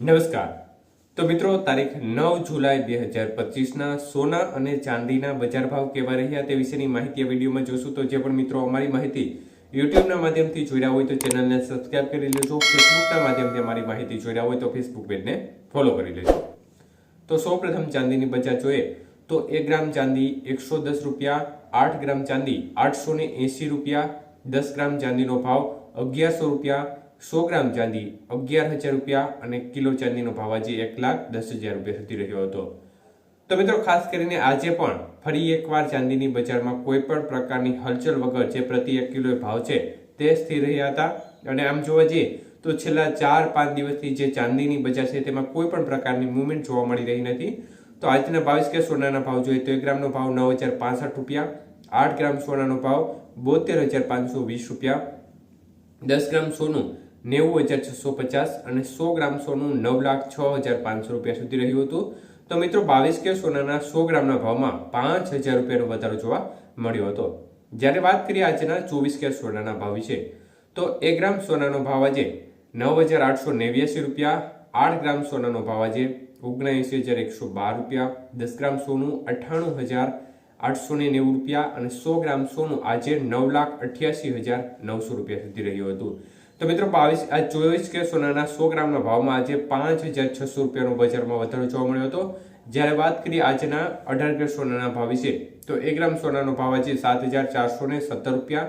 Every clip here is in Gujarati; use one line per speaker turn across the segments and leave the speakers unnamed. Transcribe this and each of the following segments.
નમસ્કાર। તો મિત્રો તારીખ 9 જુલાઈ 2025 સોના અને ચાંદીના બજાર ભાવ કેવા રહ્યા તે વિશેની માહિતી આ વિડીયોમાં જોશું। તો જે પણ મિત્રો અમારી માહિતી યુટ્યુબના માધ્યમથી જોઈ રહ્યા હોય તો ચેનલને સબસ્ક્રાઇબ કરી લેજો, ફેસબુકના માધ્યમથી અમારી માહિતી જોઈ રહ્યા હોય તો ફેસબુક પેજને ફોલો કરી લેજો। તો સૌપ્રથમ ચાંદીની બજાર જોઈએ તો 1 ગ્રામ ચાંદી 110 રૂપિયા, 8 ગ્રામ ચાંદી 880 રૂપિયા, 10 ગ્રામ ચાંદીનો ભાવ 1100 રૂપિયા, 100 ગ્રામ ચાંદી 11,000 રૂપિયા અને કિલો ચાંદીનો ભાવ આજે 1,10,000 રૂપિયા સુધી રહ્યો હતો। તો મિત્રો ખાસ કરીને આજે પણ ફરી એકવાર ચાંદીની બજારમાં કોઈ પણ પ્રકારની હલચલ વગર જે પ્રતિ 1 કિલો ભાવ છે તે સ્થિર રહ્યા હતા અને આમ જોવા જઈએ તો છેલ્લા 4-5 દિવસથી જે ચાંદીની બજાર છે તેમાં કોઈ પણ પ્રકારની મૂવમેન્ટ જોવા મળી રહી નથી। તો આજના 22 કે સોનાના ભાવ જોઈએ તો 1 ગ્રામનો ભાવ 9,065 રૂપિયા, 8 ગ્રામ સોનાનો ભાવ 72,520 રૂપિયા, 10 ગ્રામ સોનું 90,650 અને 100 ગ્રામ સોનું 9,06,500 રૂપિયા સુધી રહ્યું હતું। તો મિત્રો 22 કે સોનાના 100 ગ્રામના ભાવમાં 5,000 રૂપિયાનો વધારો જોવા મળ્યો હતો। જ્યારે વાત કરીએ આજના 24 કે સોનાના ભાવ વિશે તો 1 ગ્રામ સોનાનો ભાવ આજે 9,889 રૂપિયા, 8 ગ્રામ સોનાનો ભાવ આજે 79,112 રૂપિયા, 10 ગ્રામ સોનું 98,890 રૂપિયા અને 100 ગ્રામ સોનું આજે 9,88,900 રૂપિયા સુધી રહ્યું હતું। તો મિત્રો 24 કે સોનાના 100 ગ્રામના ભાવમાં આજે 5,600 રૂપિયાનો બજારમાં વધારો જોવા મળ્યો હતો। જ્યારે વાત કરીએ આજના 18 કે સોનાના ભાવ વિશે તો 1 ગ્રામ સોનાનો ભાવ આજે 7,417 રૂપિયા,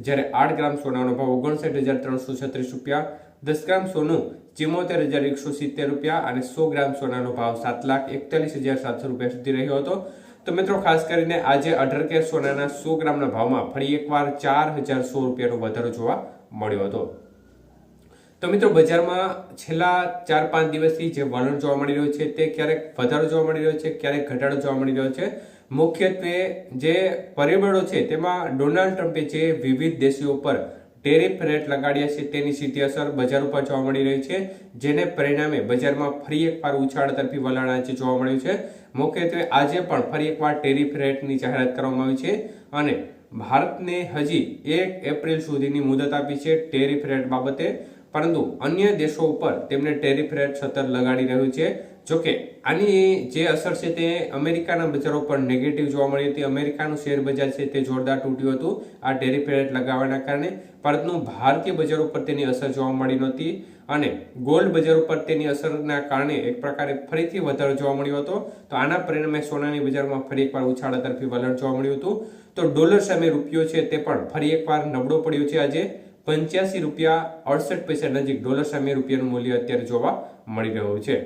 જ્યારે 8 ગ્રામ સોનાનો ભાવ 59,336 રૂપિયા, 10 ગ્રામ સોનું 74,170 રૂપિયા અને 100 ગ્રામ સોનાનો ભાવ 7,41,700 રૂપિયા સુધી રહ્યો હતો। તો મિત્રો ખાસ કરીને આજે 18 કે સોનાના 100 ગ્રામના ભાવમાં ફરી એકવાર 4,100 રૂપિયાનો વધારો જોવા મળ્યો હતો। તો મિત્રો બજારમાં છેલ્લા 4-5 દિવસથી જે વલણ જોવા મળી રહ્યું છે તે ક્યારેક વધારો જોવા મળી રહ્યો છે, ક્યારેક ઘટાડો જોવા મળી રહ્યો છે। મુખ્યત્વે જે પરિબળો છે તેમાં ડોનાલ્ડ ટ્રમ્પે જે વિવિધ દેશો ઉપર ટેરિફ રેટ લગાડ્યા છે તેની સીધી અસર બજાર ઉપર જોવા મળી રહી છે, જેને પરિણામે બજારમાં ફરી એકવાર ઉછાળ તરફી વલણ આજે જોવા મળ્યું છે। મુખ્યત્વે આજે પણ ફરી એકવાર ટેરિફ રેટની જાહેરાત કરવામાં આવી છે અને ભારતને હજી 1 એપ્રિલ સુધીની મુદત આપી છે ટેરિફ રેટ બાબતે, પરંતુ અન્ય દેશો ઉપર તેમને ટેરિફ રેટ સતત લગાડી રહ્યું છે। જોકે આની જે અસર છે તે અમેરિકાના બજારો પર નેગેટિવ જોવા મળી હતી। અમેરિકાનું શેર બજાર છે તે જોરદાર તૂટ્યું હતું આ ટેરિફ રેટ લગાવવાના કારણે, પરંતુ ભારતીય બજારો પર તેની અસર જોવા મળી નહોતી અને ગોલ્ડ બજાર ઉપર તેની અસરના કારણે એક પ્રકારે ફરીથી વધારો જોવા મળ્યો હતો। તો આના પરિણામે સોનાની બજારમાં ફરી એકવાર ઉછાળા તરફી વલણ જોવા મળ્યું હતું। તો ડોલર સામે રૂપિયો છે તે પણ ફરી એકવાર નબળો પડ્યો છે। આજે 85 રૂપિયા 68 પૈસા નજીક ડોલર સામે રૂપિયાનું મૂલ્ય અત્યારે જોવા મળી રહ્યું છે।